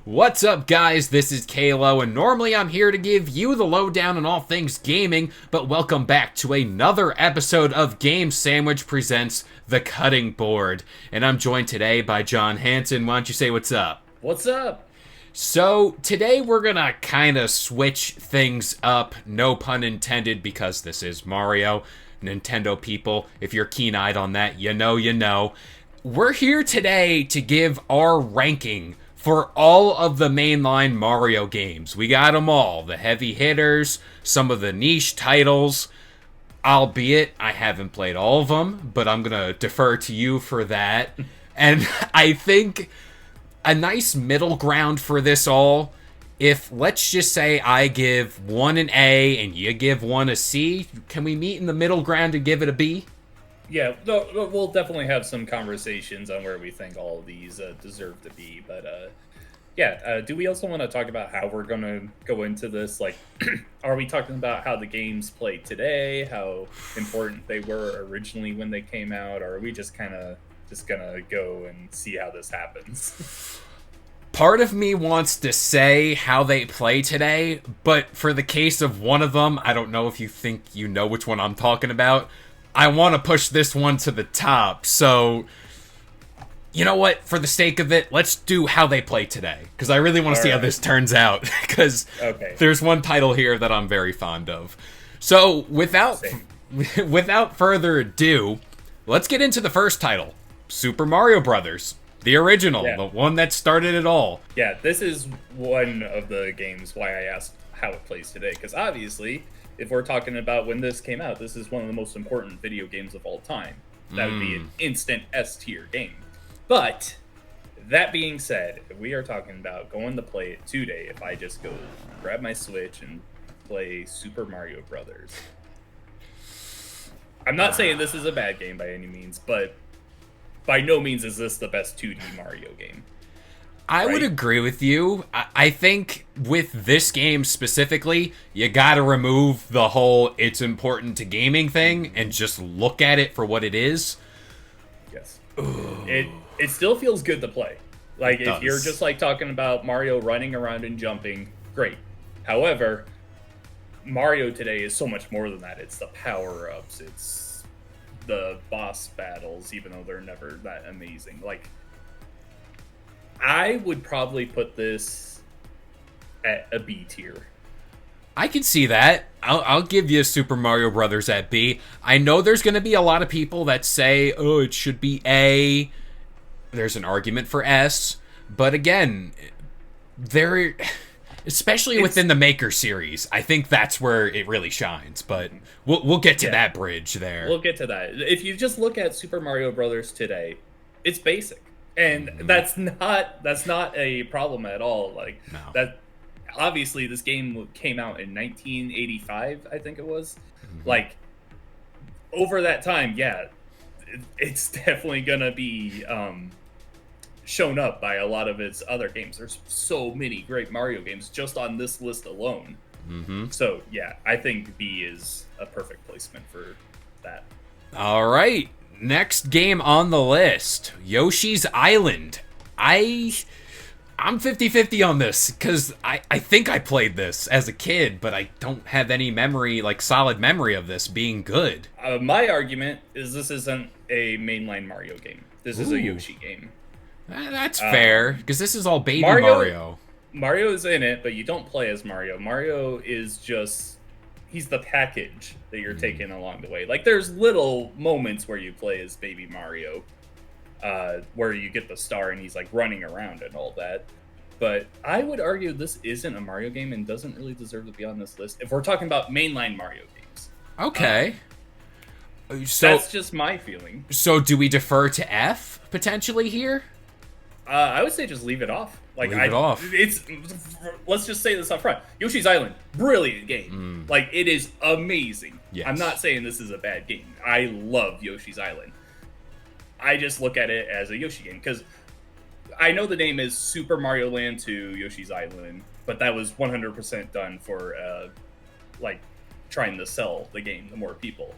What's up, guys? This is Kalo, and normally I'm here to give you the lowdown on all things gaming, but welcome back to another episode of Game Sandwich Presents The Cutting Board. And I'm joined today by John Hanson. Why don't you say what's up? What's up? So, today we're gonna kind of switch things up, no pun intended, because this is Mario. Nintendo people, if you're keen-eyed on that, you know. We're here today to give our ranking for all of the mainline Mario games. We got them all, the heavy hitters, some of the niche titles, albeit I haven't played all of them, but I'm going to defer to you for that. And I think a nice middle ground for this all, if let's just say I give one an A and you give one a C, can we meet in the middle ground and give it a B? Yeah, no, we'll definitely have some conversations on where we think all of these deserve to be. But do we also want to talk about how we're going to go into this? Like, are we talking about how the games play today, how important they were originally when they came out, or are we just kind of just going to go and see how this happens? Part of me wants to say how they play today, but for the case of one of them, I don't know if you think you know which one I'm talking about. I want to push this one to the top, so you know what? For the sake of it, let's do how they play today, because I really want to see how this turns out, because there's one title here that I'm very fond of. So, without further ado, let's get into the first title, Super Mario Brothers. The original, the one that started it all. Yeah, this is one of the games why I asked how it plays today, because obviously, if we're talking about when this came out, this is one of the most important video games of all time. That would be an instant S-tier game. But, that being said, if we are talking about going to play it today, if I just go grab my Switch and play Super Mario Brothers. I'm not saying this is a bad game by any means, but by no means is this the best 2D Mario game. I would agree with you. I think with this game specifically, you gotta remove the whole it's important to gaming thing and just look at it for what it is. Yes. It still feels good to play. Like, if you're just like talking about Mario running around and jumping, great. However, Mario today is so much more than that. It's the power-ups, it's the boss battles, even though they're never that amazing. Like, I would probably put this at a B tier. I can see that. I'll give you Super Mario Brothers at B. I know there's going to be a lot of people that say, oh, it should be A. There's an argument for S. But again, especially within the Maker series, I think that's where it really shines. But we'll get to that bridge there. We'll get to that. If you just look at Super Mario Brothers today, it's basic. And that's not a problem at all. Like, that obviously this game came out in 1985, I think it was. Like, over that time, it's definitely gonna be shown up by a lot of its other games. There's so many great Mario games just on this list alone. So I think B is a perfect placement for that. All right. Next game on the list, Yoshi's Island. I'm 50-50 on this, because I think I played this as a kid, but I don't have any memory, like solid memory of this being good. My argument is this isn't a mainline Mario game. This is a Yoshi game. That's fair, because this is all baby Mario. Mario's in it, but you don't play as Mario. Mario is just... he's the package that you're taking along the way. Like, there's little moments where you play as baby Mario, where you get the star and he's like running around and all that. But I would argue this isn't a Mario game and doesn't really deserve to be on this list if we're talking about mainline Mario games. Okay. So that's just my feeling. So do we defer to F potentially here? I would say just leave it off. Like, leave it off. Let's just say this up front. Yoshi's Island, brilliant game. Like, it is amazing. Yes. I'm not saying this is a bad game. I love Yoshi's Island. I just look at it as a Yoshi game, because I know the name is Super Mario Land 2 Yoshi's Island, but that was 100% done for, like, trying to sell the game to more people.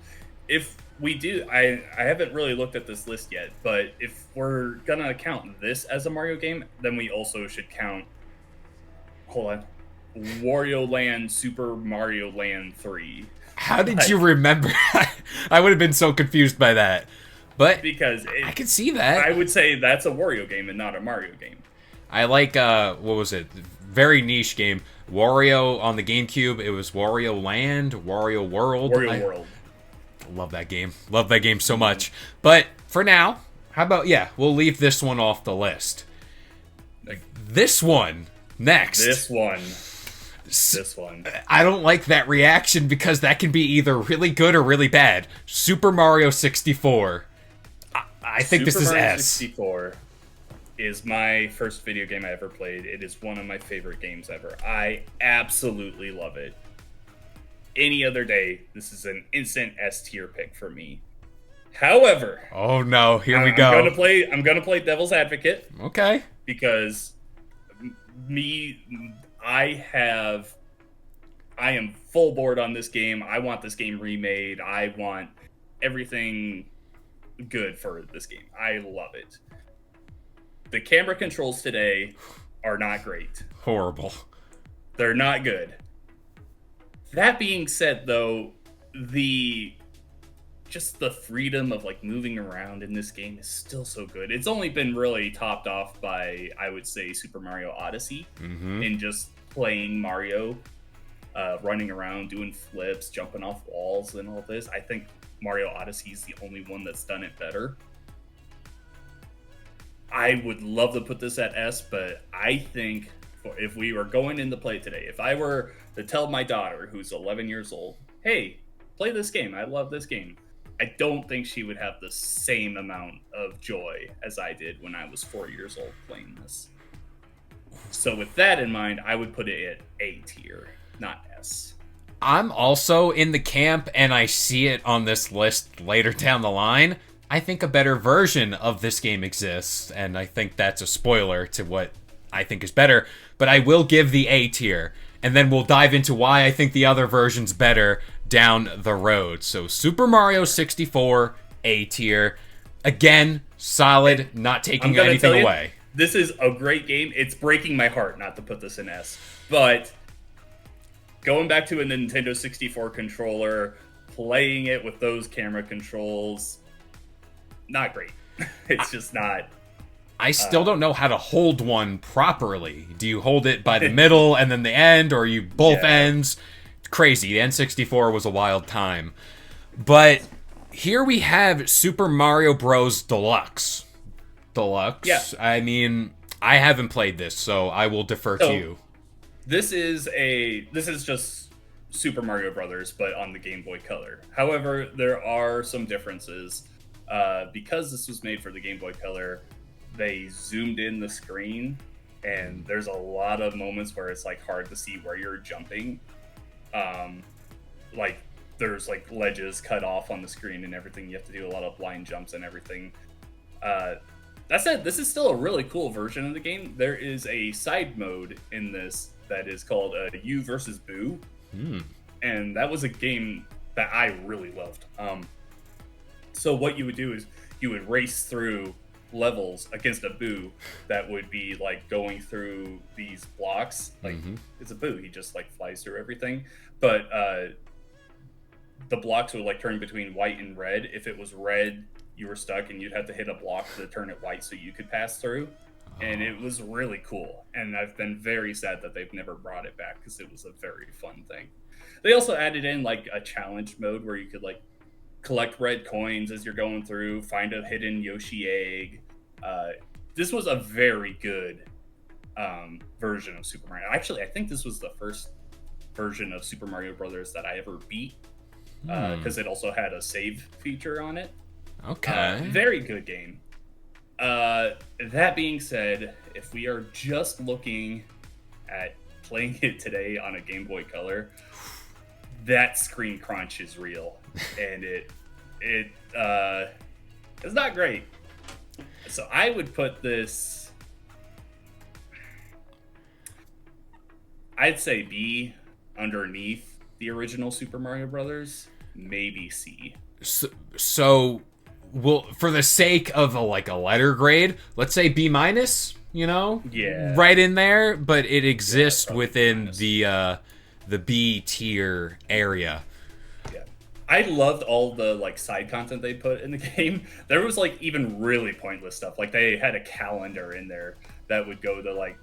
If we do, I haven't really looked at this list yet, but if we're gonna count this as a Mario game, then we also should count hold on, Wario Land, Super Mario Land 3. How did you remember? I would have been so confused by that. But Because I can see that. I would say that's a Wario game and not a Mario game. I like, what was it? Very niche game. Wario on the GameCube. It was Wario Land, Wario World. World. Love that game. Love that game so much. But for now, how about, we'll leave this one off the list. This one, next. This one. I don't like that reaction because that can be either really good or really bad. Super Mario 64. I think this is Super Mario S. 64 is my first video game I ever played. It is one of my favorite games ever. I absolutely love it. Any other day, this is an instant S tier pick for me. However, oh no, here we go. I'm gonna play devil's advocate. Okay. Because I am full board on this game. I want this game remade. I want everything good for this game. I love it. The camera controls today are not great. Horrible. They're not good. That being said, though, the freedom of like moving around in this game is still so good. It's only been really topped off by, I would say, Super Mario Odyssey, and just playing Mario, running around, doing flips, jumping off walls, and all this. I think Mario Odyssey is the only one that's done it better. I would love to put this at S, but I think if we were going into play today, if I were to tell my daughter, who's 11 years old, hey, play this game, I love this game, I don't think she would have the same amount of joy as I did when I was 4 years old playing this. So with that in mind, I would put it at A tier, not S. I'm also in the camp, and I see it on this list later down the line. I think a better version of this game exists, and I think that's a spoiler to what I think is better. But I will give the A tier, and then we'll dive into why I think the other version's better down the road. So Super Mario 64, A tier. Again, solid, not taking anything away. This is a great game. It's breaking my heart not to put this in S. But going back to a Nintendo 64 controller, playing it with those camera controls, not great. It's just not. I still don't know how to hold one properly. Do you hold it by the middle and then the end, or you both ends? Crazy. The N64 was a wild time. But here we have Super Mario Bros. Deluxe. Yeah. I mean, I haven't played this, so I will defer to you. This is just Super Mario Brothers, but on the Game Boy Color. However, there are some differences. Because this was made for the Game Boy Color, they zoomed in the screen, and there's a lot of moments where it's like hard to see where you're jumping. Like there's like ledges cut off on the screen and everything. You have to do a lot of blind jumps and everything. That said, this is still a really cool version of the game. There is a side mode in this that is called You versus Boo, and that was a game that I really loved. So what you would do is you would race through levels against a Boo that would be like going through these blocks. Like it's a Boo, he just like flies through everything. But the blocks would like turn between white and red. If it was red, you were stuck and you'd have to hit a block to turn it white so you could pass through. And it was really cool. And I've been very sad that they've never brought it back because it was a very fun thing. They also added in like a challenge mode where you could like collect red coins as you're going through, find a hidden Yoshi egg. This was a very good version of Super Mario. Actually, I think this was the first version of Super Mario Brothers that I ever beat because it also had a save feature on it. Okay. Very good game. That being said, if we are just looking at playing it today on a Game Boy Color, that screen crunch is real, and it's not great. So I would put this, I'd say B underneath the original Super Mario Brothers, maybe C. So well, for the sake of a letter grade, let's say B minus. Yeah. right in there, but it exists within the B tier area. Yeah. I loved all the like side content they put in the game. There was like even really pointless stuff. Like they had a calendar in there that would go to like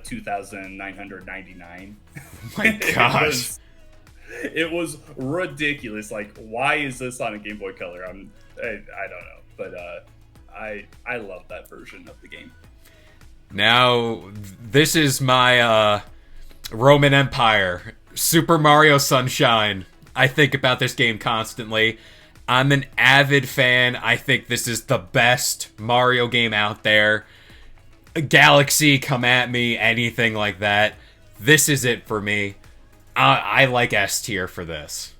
2,999. Oh my gosh. It was ridiculous. Like, why is this on a Game Boy Color? I don't know, but I love that version of the game. Now, this is my Roman Empire, Super Mario Sunshine. I think about this game constantly. I'm an avid fan. I think this is the best Mario game out there. Galaxy, come at me, anything like that. This is it for me. I like S tier for this.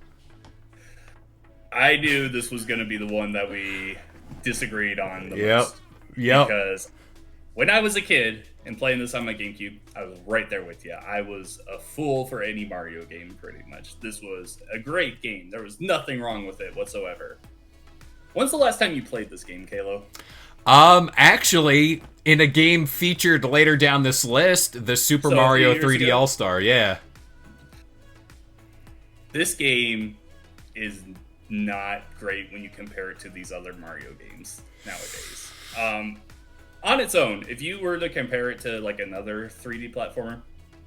I knew this was going to be the one that we disagreed on the most. Yep. Because when I was a kid and playing this on my GameCube, I was right there with you. I was a fool for any Mario game, pretty much. This was a great game. There was nothing wrong with it whatsoever. When's the last time you played this game, Kalo? Actually, in a game featured later down this list, the Super Mario 3D All-Star, yeah. This game is not great when you compare it to these other Mario games nowadays. On its own, if you were to compare it to like another 3D platformer,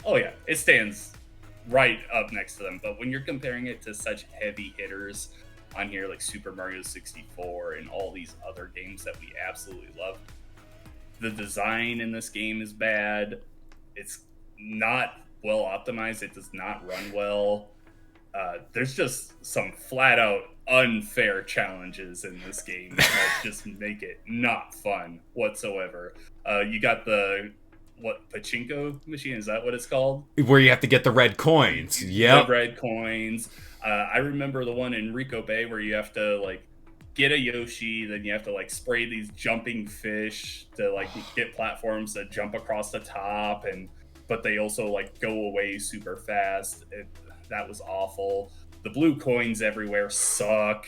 oh yeah, it stands right up next to them. But when you're comparing it to such heavy hitters on here like Super Mario 64 and all these other games that we absolutely love, the design in this game is bad. It's not well optimized. It does not run well. There's just some flat out unfair challenges in this game that just make it not fun whatsoever. You got the pachinko machine, is that what it's called? Where you have to get the red coins. Yep. The red coins. I remember the one in Rico Bay where you have to like get a Yoshi, then you have to like spray these jumping fish to like get platforms that jump across the top, but they also like go away super fast. That was awful. The blue coins everywhere suck.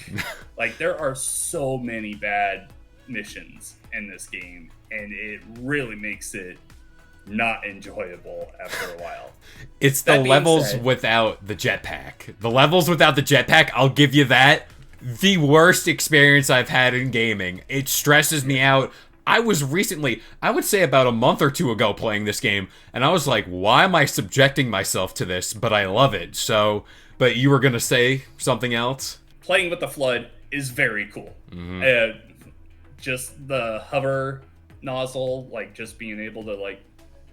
Like, there are so many bad missions in this game, and it really makes it not enjoyable after a while. It's the levels without the jetpack. The levels without the jetpack, I'll give you that. The worst experience I've had in gaming. It stresses me out. I was recently, I would say about a month or two ago, playing this game, and I was like, why am I subjecting myself to this? But I love it. So, but you were going to say something else? Playing with the FLUDD is very cool. Mm-hmm. Just the hover nozzle, like just being able to like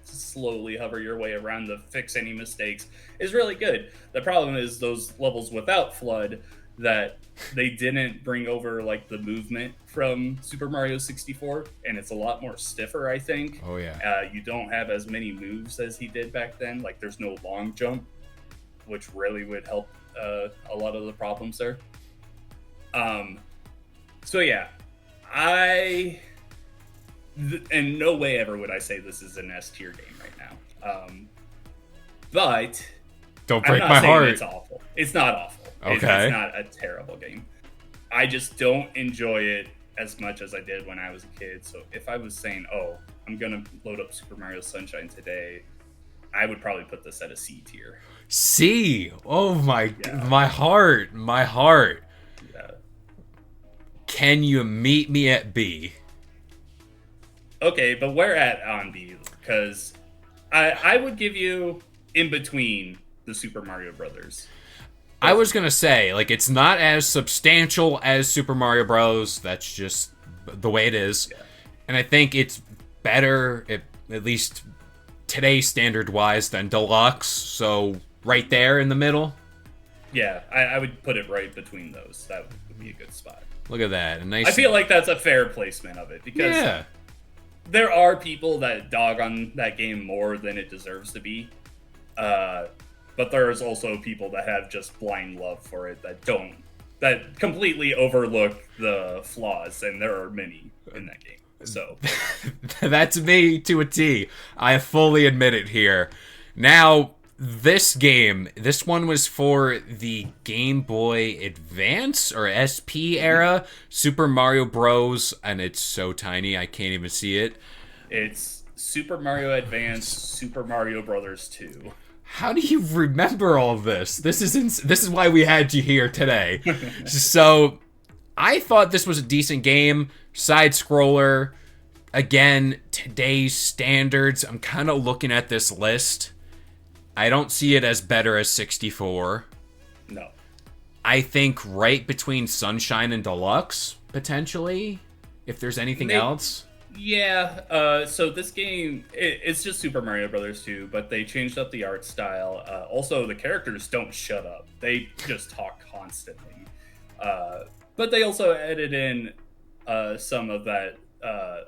slowly hover your way around to fix any mistakes is really good. The problem is those levels without FLUDD, that they didn't bring over like the movement from Super Mario 64, and it's a lot more stiffer, I think. Oh yeah. You don't have as many moves as he did back then. Like there's no long jump, which really would help a lot of the problems there. So yeah, in no way ever would I say this is an S tier game right now. But don't break my heart. It's awful. It's not awful. Okay. It's not a terrible game. I just don't enjoy it as much as I did when I was a kid. So if I was saying, oh, I'm going to load up Super Mario Sunshine today, I would probably put this at a C tier. C? Oh my heart. My heart. Yeah. Can you meet me at B? Okay, but where at on B? Because I would give you in between the Super Mario Brothers. I was going to say, like, it's not as substantial as Super Mario Bros. That's just the way it is. Yeah. And I think it's better, at least today's standard-wise, than Deluxe. So, right there in the middle. Yeah, I would put it right between those. That would be a good spot. Look at that. I feel like that's a fair placement of it. Because there are people that dog on that game more than it deserves to be. But there's also people that have just blind love for it that completely overlook the flaws, and there are many in that game. So that's me to a T. I fully admit it here. Now, this one was for the Game Boy Advance or SP era, Super Mario Bros. And it's so tiny I can't even see it. It's Super Mario Advance, Super Mario Brothers 2. How do you remember all this? This is why we had you here today. So, I thought this was a decent game, side scroller. Again, today's standards. I'm kind of looking at this list. I don't see it as better as 64. No. I think right between Sunshine and Deluxe, potentially, if there's anything else. Yeah, so this game, it's just Super Mario Brothers 2, but they changed up the art style. Also, the characters don't shut up. They just talk constantly. But they also added in some of that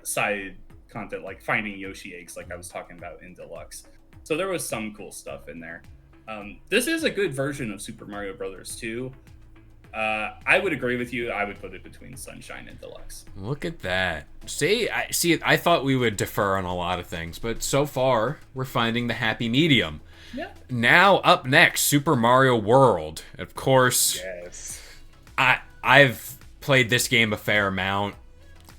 side content, like finding Yoshi eggs, like I was talking about in Deluxe. So there was some cool stuff in there. This is a good version of Super Mario Brothers 2. I would agree with you. I would put it between Sunshine and Deluxe. Look at that. I thought we would defer on a lot of things, but so far we're finding the happy medium. Yeah. Now up next, Super Mario World. Of course. Yes. I've played this game a fair amount.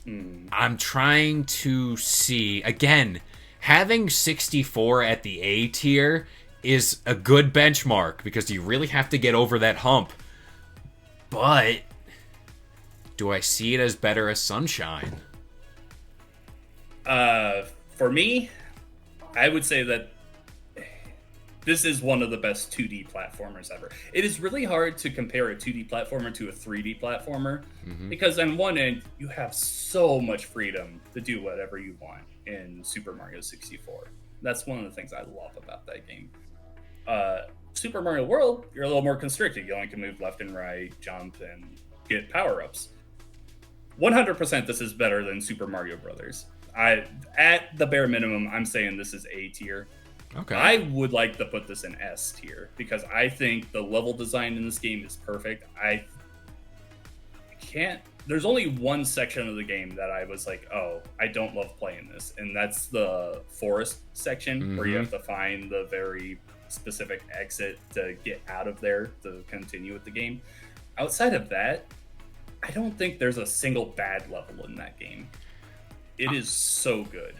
I'm trying to see again. Having 64 at the A tier is a good benchmark because you really have to get over that hump. But do I see it as better as Sunshine? For me, I would say that this is one of the best 2D platformers ever. It is really hard to compare a 2D platformer to a 3D platformer because on one end, you have so much freedom to do whatever you want in Super Mario 64. That's one of the things I love about that game. Super Mario World, you're a little more constricted. You only can move left and right, jump, and get power-ups. 100% this is better than Super Mario Brothers. At the bare minimum, I'm saying this is A tier. Okay. I would like to put this in S tier because I think the level design in this game is perfect. There's only one section of the game that I was like, oh, I don't love playing this. And that's the forest section where you have to find the very specific exit to get out of there to continue with the game. Outside of that, I don't think there's a single bad level in that game. It is so good.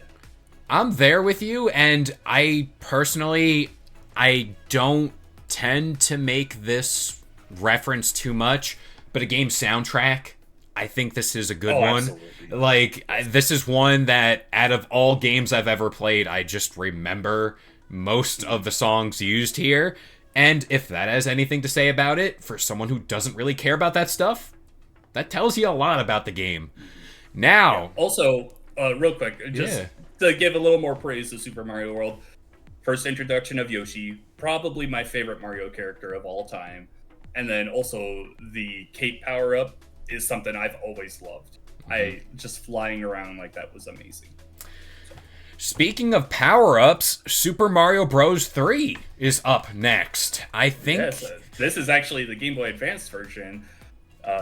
I'm there with you, and I personally, I don't tend to make this reference too much, but a game soundtrack, I think this is a good one. Absolutely. Like, this is one that out of all games I've ever played, I just remember most of the songs used here. And if that has anything to say about it, for someone who doesn't really care about that stuff, that tells you a lot about the game. Now... Yeah. Also, real quick, just to give a little more praise to Super Mario World, first introduction of Yoshi, probably my favorite Mario character of all time. And then also the cape power-up is something I've always loved. Just flying around like that was amazing. Speaking of power-ups, Super Mario Bros. 3 is up next. I think... Yes, this is actually the Game Boy Advance version.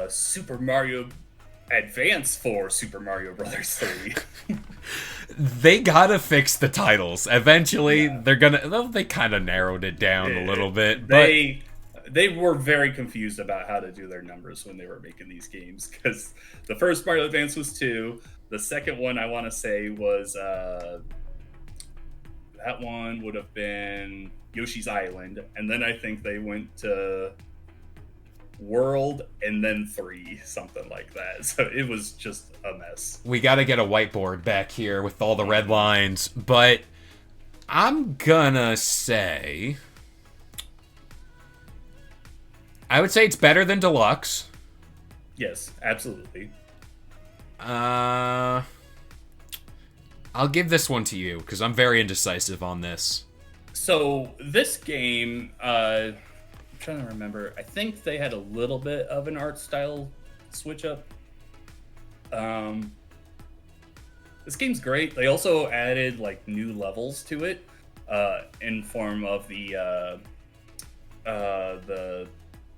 Super Mario Advance for Super Mario Brothers 3. They gotta fix the titles. Eventually, they're gonna... Well, they kind of narrowed it down a little bit, but... They were very confused about how to do their numbers when they were making these games, because the first Mario Advance was 2. The second one, I want to say, was... that one would have been Yoshi's Island, and then I think they went to World, and then 3, something like that. So it was just a mess. We gotta get a whiteboard back here with all the red lines, but I'm gonna say... I would say it's better than Deluxe. Yes, absolutely. I'll give this one to you, because I'm very indecisive on this. So, this game, I'm trying to remember, I think they had a little bit of an art style switch up. This game's great. They also added, like, new levels to it, in form of the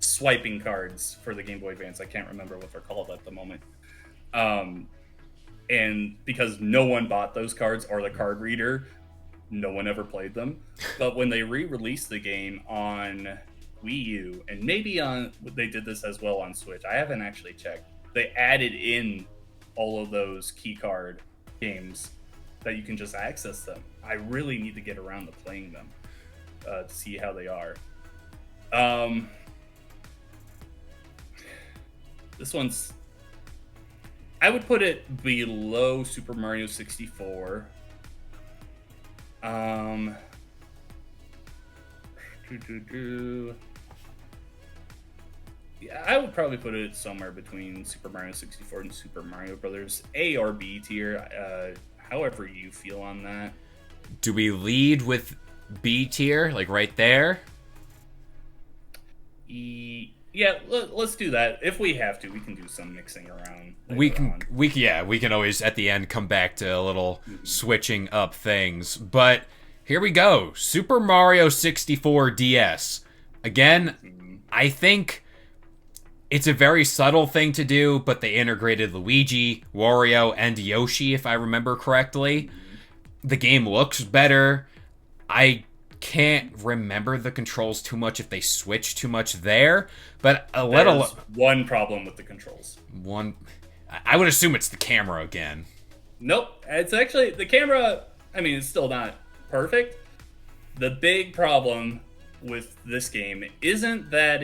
swiping cards for the Game Boy Advance. I can't remember what they're called at the moment. And because no one bought those cards or the card reader, no one ever played them. But when they re-released the game on Wii U, and maybe they did this as well on Switch, I haven't actually checked. They added in all of those key card games that you can just access them. I really need to get around to playing them to see how they are. This one's, I would put it below Super Mario 64. Yeah, I would probably put it somewhere between Super Mario 64 and Super Mario Brothers. A or B tier, however you feel on that. Do we lead with B tier, like right there? Yeah, let's do that. If we have to, we can do some mixing around. We can always at the end come back to a little switching up things. But here we go. Super Mario 64 DS. Again, I think it's a very subtle thing to do, but they integrated Luigi, Wario, and Yoshi, if I remember correctly. The game looks better. I can't remember the controls too much if they switch too much there, but There's one problem with the controls. I would assume it's the camera again. Nope, it's actually the camera. I mean, it's still not perfect. The big problem with this game isn't that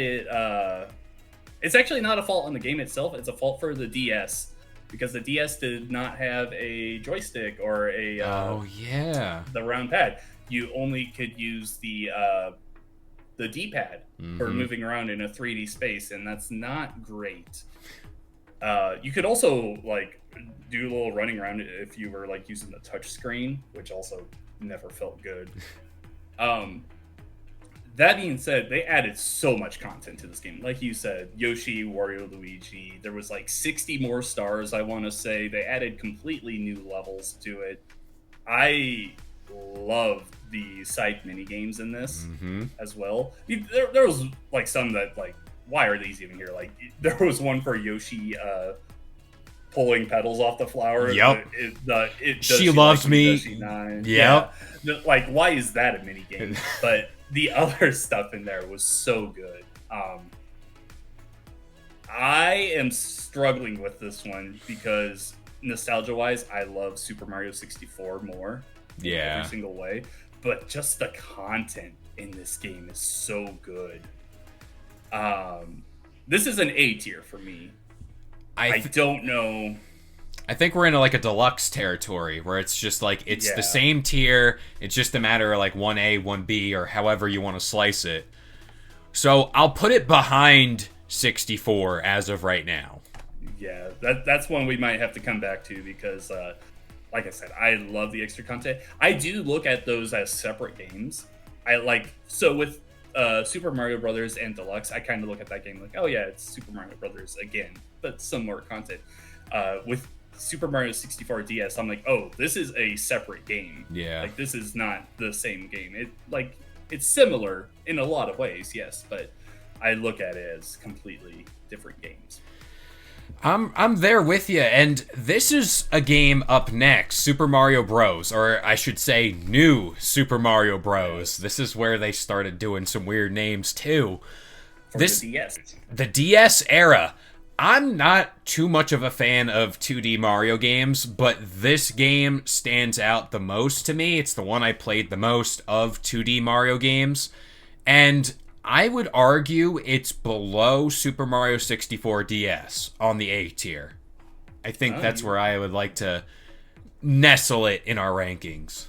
it's actually not a fault on the game itself. It's a fault for the DS, because the DS did not have a joystick or a the round pad. You only could use the D-pad for moving around in a 3D space, and that's not great. You could also like do a little running around if you were like using the touch screen, which also never felt good. That being said, they added so much content to this game. Like you said, Yoshi, Wario, Luigi. There was like 60 more stars, I want to say. They added completely new levels to it. I love the side mini games in this as well. There was like some that like, why are these even here? Like there was one for Yoshi pulling petals off the flower. Yep. She loves like me. Yep. Yeah. Like, why is that a mini game? But the other stuff in there was so good. I am struggling with this one because nostalgia-wise, I love Super Mario 64 more. Yeah. Every single way. But just the content in this game is so good. This is an A tier for me. I don't know. I think we're in like a deluxe territory where it's just like it's the same tier. It's just a matter of like 1A, 1B, or however you want to slice it. So I'll put it behind 64 as of right now. Yeah, that's one we might have to come back to because, like I said, I love the extra content. I do look at those as separate games. With Super Mario Brothers and Deluxe, I kind of look at that game like, oh yeah, it's Super Mario Brothers again, but some more content. With Super Mario 64 DS, I'm like, oh, this is a separate game. Yeah. Like, this is not the same game. It's similar in a lot of ways, yes, but I look at it as completely different games. I'm there with you, and this is a game up next, Super Mario Bros, or I should say New Super Mario Bros. This is where they started doing some weird names too. For the DS. The DS era. I'm not too much of a fan of 2D Mario games, but this game stands out the most to me. It's the one I played the most of 2D Mario games, and I would argue it's below Super Mario 64 DS on the A tier. I think that's where I would like to nestle it in our rankings.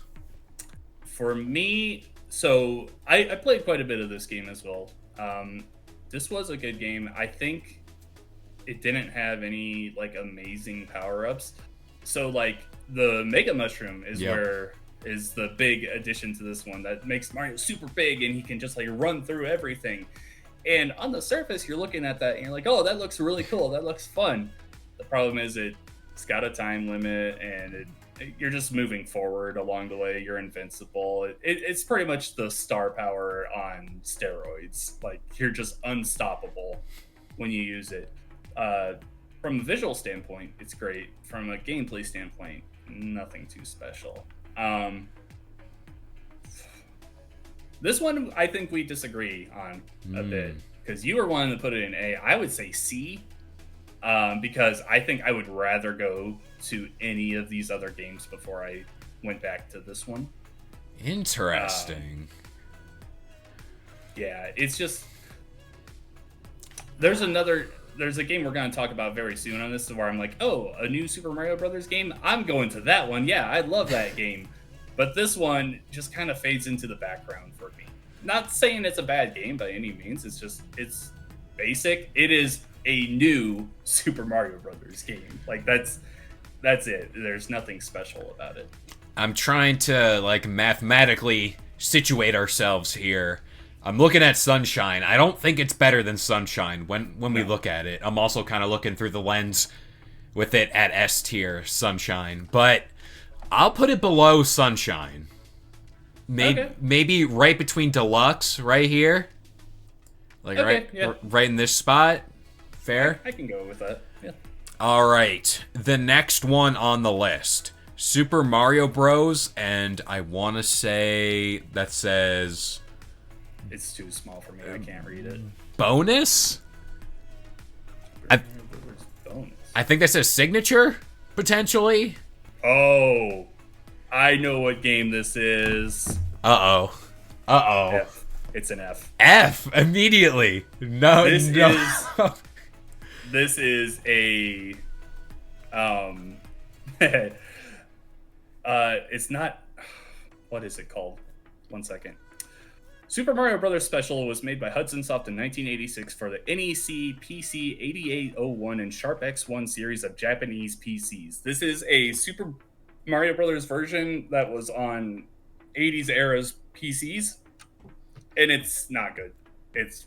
For me, so I played quite a bit of this game as well. This was a good game. I think it didn't have any like amazing power-ups. So like the Mega Mushroom is is the big addition to this one that makes Mario super big and he can just like run through everything. And on the surface, you're looking at that and you're like, oh, that looks really cool. That looks fun. The problem is it's got a time limit and you're just moving forward along the way. You're invincible. It's pretty much the star power on steroids. Like you're just unstoppable when you use it. From a visual standpoint, it's great. From a gameplay standpoint, nothing too special. This one, I think we disagree on a bit because you were one to put it in A. I would say C, because I think I would rather go to any of these other games before I went back to this one. Interesting. Yeah, it's just there's a game we're going to talk about very soon on this where I'm like, oh, a new Super Mario Brothers game? I'm going to that one. Yeah, I love that game. But this one just kind of fades into the background for me. Not saying it's a bad game by any means. It's basic. It is a new Super Mario Brothers game. Like that's it. There's nothing special about it. I'm trying to like mathematically situate ourselves here. I'm looking at Sunshine. I don't think it's better than Sunshine when we look at it. I'm also kind of looking through the lens with it at S tier, Sunshine. But I'll put it below Sunshine. Maybe right between Deluxe, right here. Like right in this spot. Fair? I can go with that. Yeah. All right. The next one on the list. Super Mario Bros. And I want to say that says... It's too small for me. I can't read it. Bonus? Bonus. I think that says signature, potentially. Oh, I know what game this is. Uh-oh. F. It's an F. F immediately. No. This is a it's not, what is it called? 1 second. Super Mario Bros. Special was made by Hudson Soft in 1986 for the NEC PC 8801 and Sharp X1 series of Japanese PCs. This is a Super Mario Bros. Version that was on 80s era's PCs, and it's not good. It's,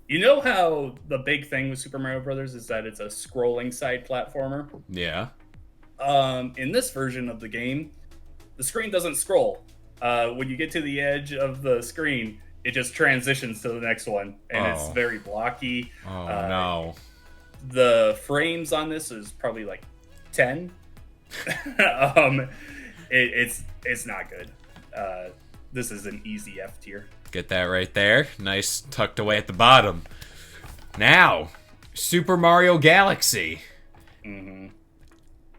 you know how the big thing with Super Mario Bros. Is that it's a scrolling side platformer? Yeah. In this version of the game, the screen doesn't scroll. When you get to the edge of the screen, it just transitions to the next one, and it's very blocky. Oh, no. The frames on this is probably like 10. It's not good. This is an easy F tier. Get that right there. Nice tucked away at the bottom. Now, Super Mario Galaxy. Mm-hmm.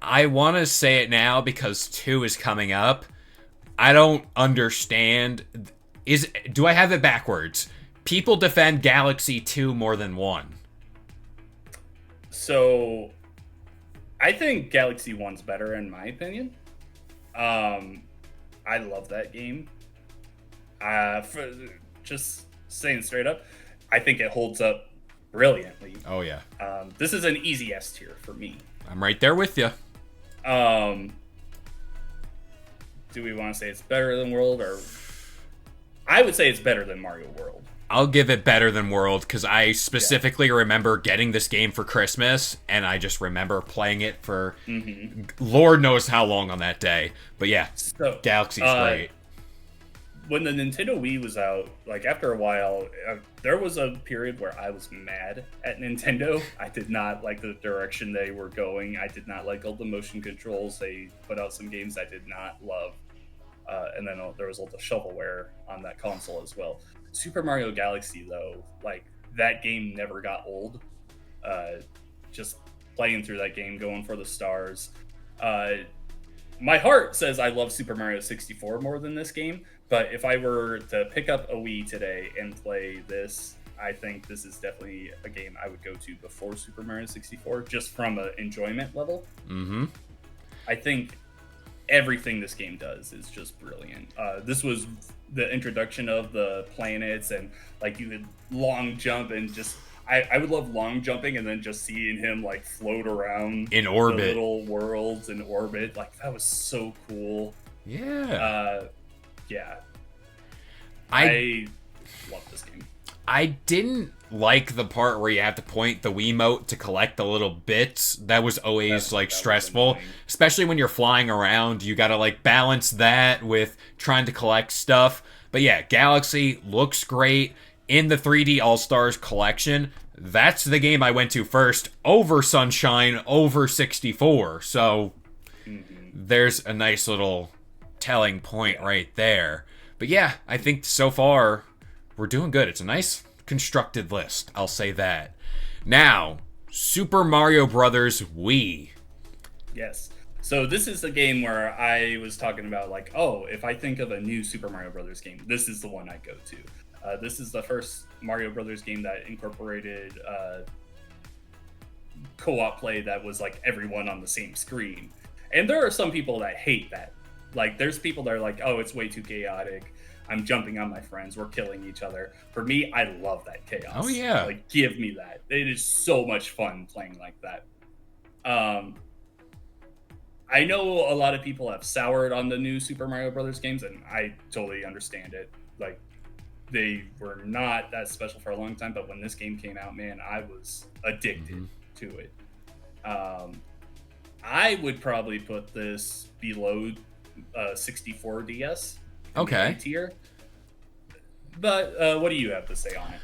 I want to say it now because 2 is coming up. I don't understand. Do I have it backwards? People defend Galaxy 2 more than 1. So, I think Galaxy 1's better in my opinion. I love that game. Just saying straight up, I think it holds up brilliantly. Oh, yeah. This is an easy S tier for me. I'm right there with you. Do we want to say it's better than World, or I would say it's better than Mario World. I'll give it better than World because I specifically remember getting this game for Christmas, and I just remember playing it for Lord knows how long on that day. But yeah, so, Galaxy's great. When the Nintendo Wii was out, like after a while, there was a period where I was mad at Nintendo. I did not like the direction they were going. I did not like all the motion controls. They put out some games I did not love. And then there was all the shovelware on that console as well. Super Mario Galaxy, though, like that game never got old. Just playing through that game, going for the stars. My heart says I love Super Mario 64 more than this game, but if I were to pick up a Wii today and play this, I think this is definitely a game I would go to before Super Mario 64, just from an enjoyment level. Mm-hmm. I think everything this game does is just brilliant. This was the introduction of the planets, and like you could long jump and just I would love long jumping and then just seeing him like float around in orbit, the little worlds in orbit. Like that was so cool. Yeah. Yeah. I love this game. I didn't like the part where you have to point the Wiimote to collect the little bits. That was always stressful, especially when you're flying around. You got to like balance that with trying to collect stuff. But yeah, Galaxy looks great in the 3D All-Stars collection. That's the game I went to first over Sunshine, over 64. So there's a nice little telling point right there. But yeah, I think so far we're doing good. It's a nice constructed list, I'll say that. Now, Super Mario Brothers Wii. Yes. So this is the game where I was talking about, like, oh, if I think of a new Super Mario Brothers game, this is the one I go to. This is the first Mario Brothers game that incorporated co-op play that was like everyone on the same screen. And there are some people that hate that. Like, there's people that are like, oh, it's way too chaotic. I'm jumping on my friends. We're killing each other. For me, I love that chaos. Oh, yeah. Like, give me that. It is so much fun playing like that. I know a lot of people have soured on the new Super Mario Brothers games, and I totally understand it. Like, they were not that special for a long time, but when this game came out, man, I was addicted to it. I would probably put this below 64 DS. Okay. Tier. But what do you have to say on it?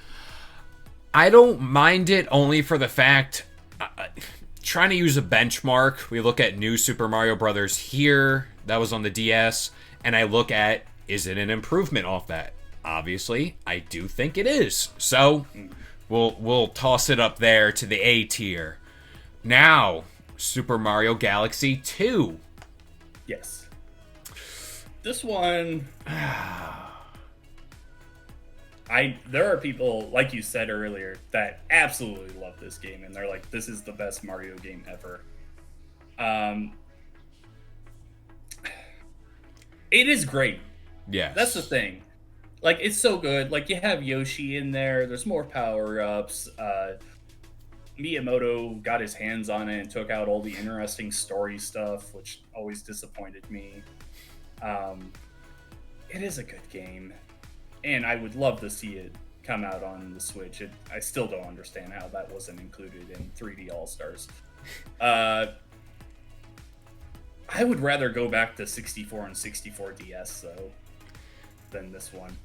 I don't mind it only for the fact, trying to use a benchmark, we look at new Super Mario Brothers here, that was on the DS, and I look at, is it an improvement off that? Obviously, I do think it is. So, we'll toss it up there to the A tier. Now, Super Mario Galaxy 2. Yes. This one... there are people, like you said earlier, that absolutely love this game, and they're like, this is the best Mario game ever. It is great. Yeah. That's the thing. Like, it's so good. Like, you have Yoshi in there. There's more power-ups. Miyamoto got his hands on it and took out all the interesting story stuff, which always disappointed me. It is a good game. And I would love to see it come out on the Switch. I still don't understand how that wasn't included in 3D All-Stars. I would rather go back to 64 and 64 DS, though, than this one.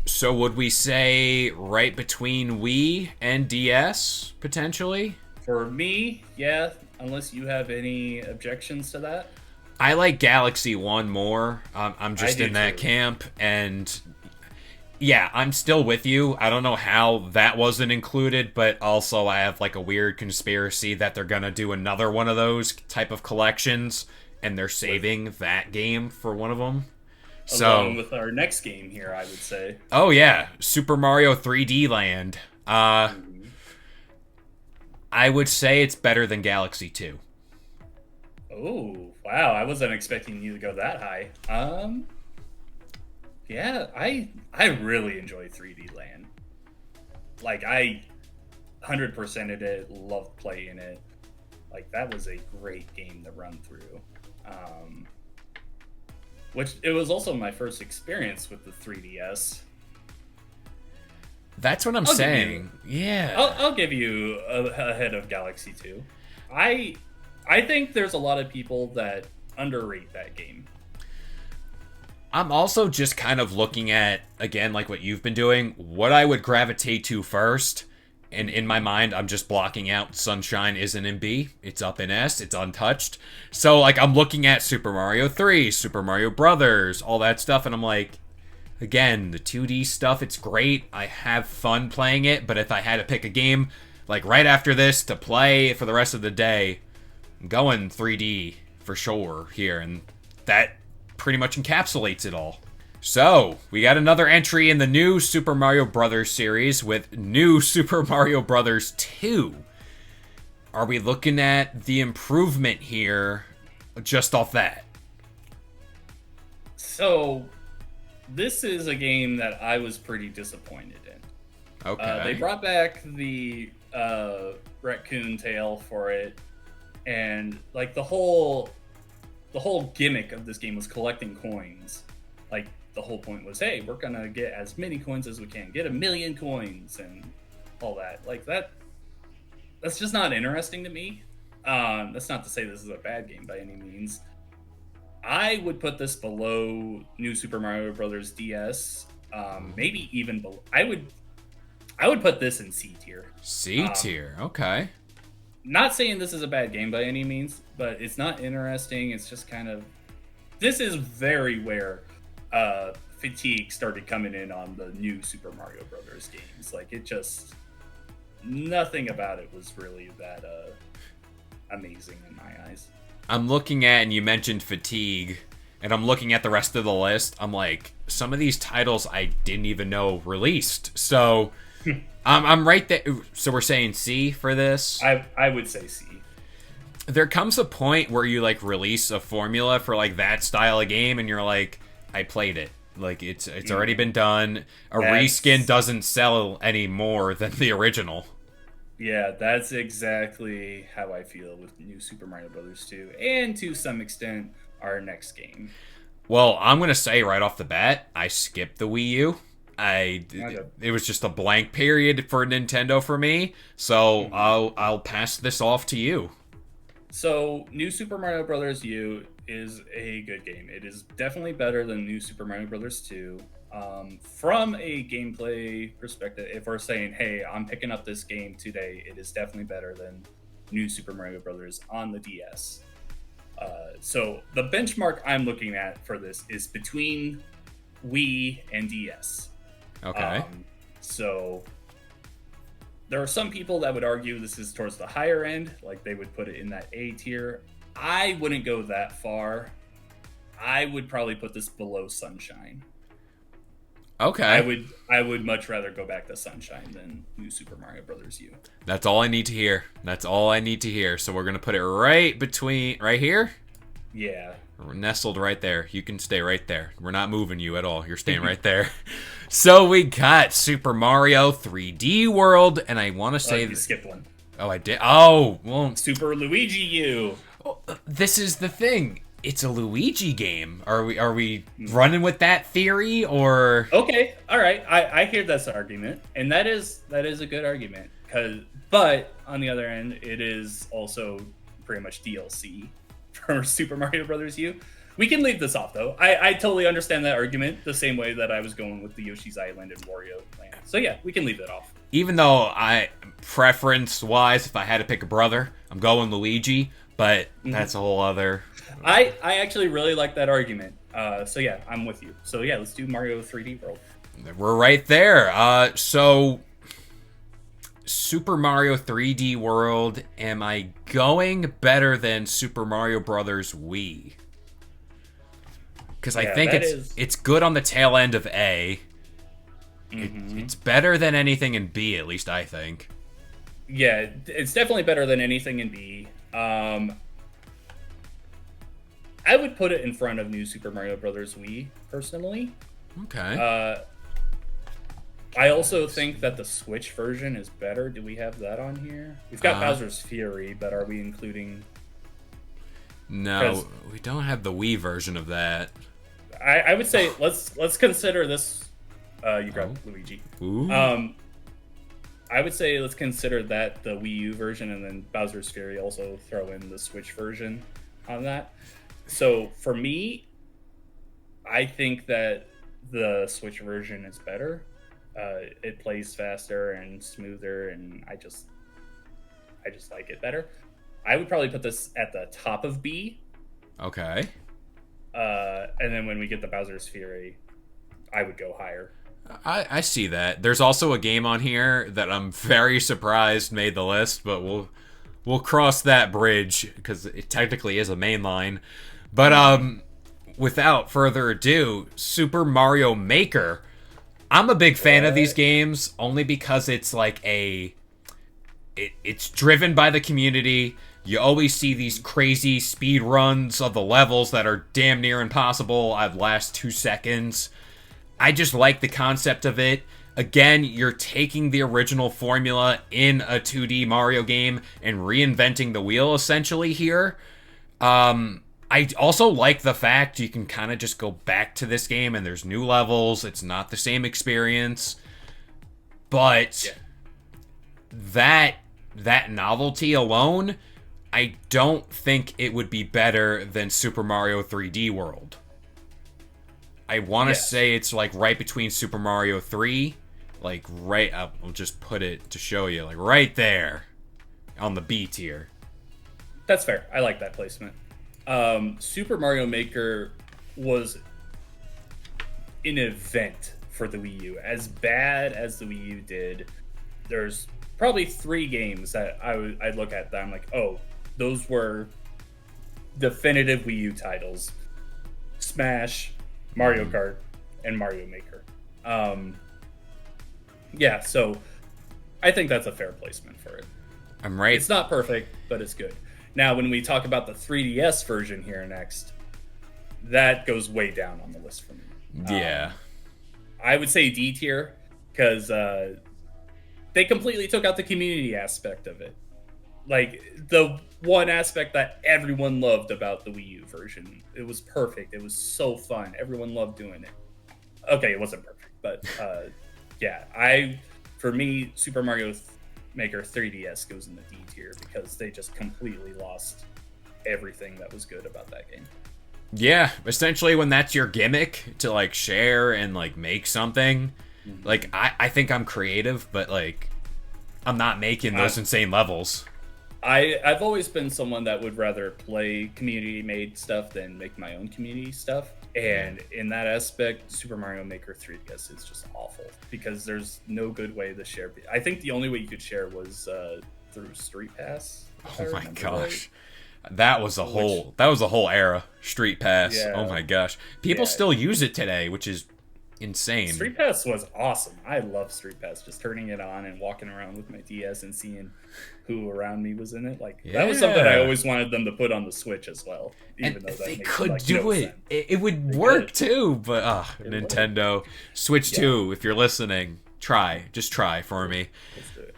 So would we say right between Wii and DS, potentially? For me, yeah, unless you have any objections to that. I like Galaxy 1 more. I'm just in that camp, and... yeah, I'm still with you. I don't know how that wasn't included, but also I have like a weird conspiracy that they're gonna do another one of those type of collections, and they're saving that game for one of them. Along with our next game here, I would say. Oh yeah, Super Mario 3D Land. I would say it's better than Galaxy 2. Oh, wow. I wasn't expecting you to go that high. Yeah, I really enjoy 3D Land. Like, I 100%ed it, loved playing it. Like, that was a great game to run through. Which, it was also my first experience with the 3DS. That's what I'm saying. Yeah. I'll give you ahead of Galaxy 2. I think there's a lot of people that underrate that game. I'm also just kind of looking at, again, like what you've been doing, what I would gravitate to first. And in my mind, I'm just blocking out Sunshine isn't in B. It's up in S. It's untouched. So, like, I'm looking at Super Mario 3, Super Mario Brothers, all that stuff. And I'm like, again, the 2D stuff, it's great. I have fun playing it. But if I had to pick a game, like, right after this to play for the rest of the day, I'm going 3D for sure here. And that pretty much encapsulates it all. So, we got another entry in the new Super Mario Brothers series with new Super Mario Brothers 2. Are we looking at the improvement here just off that? So, this is a game that I was pretty disappointed in. Okay. They brought back the raccoon tail for it, and like the whole gimmick of this game was collecting coins. Like, the whole point was, hey, we're gonna get as many coins as we can, get 1 million coins and all that. Like, that's just not interesting to me. That's not to say this is a bad game by any means. I would put this below New Super Mario Brothers DS, maybe even below. I would put this in C tier. C tier, okay. Not saying this is a bad game by any means, but it's not interesting. It's just kind of, this is very where fatigue started coming in on the new Super Mario Brothers games. Like, it just, nothing about it was really that amazing in my eyes. I'm looking at, and you mentioned fatigue, and I'm looking at the rest of the list. I'm like, some of these titles I didn't even know released. So I'm right there. So we're saying C for this. I would say C. There comes a point where you like release a formula for like that style of game, and you're like, I played it. Like it's already been done. Reskin doesn't sell any more than the original. Yeah, that's exactly how I feel with New Super Mario Bros. 2, and to some extent, our next game. Well, I'm gonna say right off the bat, I skipped the Wii U. It was just a blank period for Nintendo for me. So I'll pass this off to you. So, New Super Mario Bros. U is a good game. It is definitely better than New Super Mario Bros. 2. From a gameplay perspective, if we're saying, hey, I'm picking up this game today, it is definitely better than New Super Mario Bros. On the DS. So, the benchmark I'm looking at for this is between Wii and DS. Okay. So there are some people that would argue this is towards the higher end, like they would put it in that A tier. I wouldn't go that far. I would probably put this below Sunshine. Okay. I would much rather go back to Sunshine than New Super Mario Bros. U. That's all I need to hear. That's all I need to hear. So we're gonna put it right here. Yeah. We're nestled right there. You can stay right there. We're not moving you at all. You're staying right there. So we got Super Mario 3D World, and I want to say you skipped one. Oh, I did. Oh, well, Super Luigi U. This is the thing. It's a Luigi game. Are we running with that theory, or? Okay, all right. I hear that's an argument, and that is a good argument. But on the other end, it is also pretty much DLC for Super Mario Bros. U. We can leave this off, though. I totally understand that argument the same way that I was going with the Yoshi's Island and Wario Land. So yeah, we can leave that off. Even though preference-wise, if I had to pick a brother, I'm going Luigi, but that's a whole other... I actually really like that argument. So yeah, I'm with you. So yeah, let's do Mario 3D World. We're right there. So... Super Mario 3D World, am I going better than Super Mario Brothers Wii? Because I think it's good on the tail end of A. It's better than anything in B, at least I think. Yeah, it's definitely better than anything in B. I would put it in front of New Super Mario Bros. Wii, personally. Okay. I also think that the Switch version is better. Do we have that on here? We've got Bowser's Fury, but are we including... No, we don't have the Wii version of that. I would say let's consider this... you grabbed Luigi. Ooh. I would say let's consider that the Wii U version, and then Bowser's Fury also throw in the Switch version on that. So for me, I think that the Switch version is better. It plays faster and smoother, and I just like it better. I would probably put this at the top of B. Okay. And then when we get the Bowser's Fury, I would go higher. I see that. There's also a game on here that I'm very surprised made the list, but we'll cross that bridge because it technically is a mainline. But without further ado, Super Mario Maker. I'm a big fan of these games only because it's like it's driven by the community. You always see these crazy speed runs of the levels that are damn near impossible at last 2 seconds. I just like the concept of it. Again, you're taking the original formula in a 2D Mario game and reinventing the wheel essentially here. I also like the fact you can kind of just go back to this game and there's new levels. It's not the same experience. But that novelty alone, I don't think it would be better than Super Mario 3D World. I want to say it's like right between Super Mario 3, like right up. I'll just put it to show you, like right there on the B tier. That's fair. I like that placement. Super Mario Maker was an event for the Wii U. As bad as the Wii U did, there's probably 3 games that I'd look at that I'm like, oh, those were definitive Wii U titles: Smash, Mario Kart, and Mario Maker. Yeah, so I think that's a fair placement for it. I'm right. It's not perfect, but it's good. Now, when we talk about the 3DS version here next, that goes way down on the list for me. Yeah. I would say D tier, because they completely took out the community aspect of it. Like, the one aspect that everyone loved about the Wii U version. It was perfect. It was so fun. Everyone loved doing it. Okay, it wasn't perfect, but yeah, for me, Super Mario Maker 3DS goes in the D tier because they just completely lost everything that was good about that game. Yeah, essentially when that's your gimmick to like share and like make something, like I think I'm creative, but like I'm not making those insane levels. I've always been someone that would rather play community made stuff than make my own community stuff. And in that aspect, Super Mario Maker 3DS is just awful because there's no good way to share. I think the only way you could share was through Street Pass. Oh my gosh. Right. That was a whole era. Street Pass. Yeah. Oh my gosh. People still use it today, which is insane. Street Pass was awesome. I love Street Pass. Just turning it on and walking around with my DS and seeing who around me was in it. Like that was something I always wanted them to put on the Switch as well. Even and though that they makes, could like, do it. It would work too. But Nintendo Switch 2, if you're listening, just try for me. Let's do it.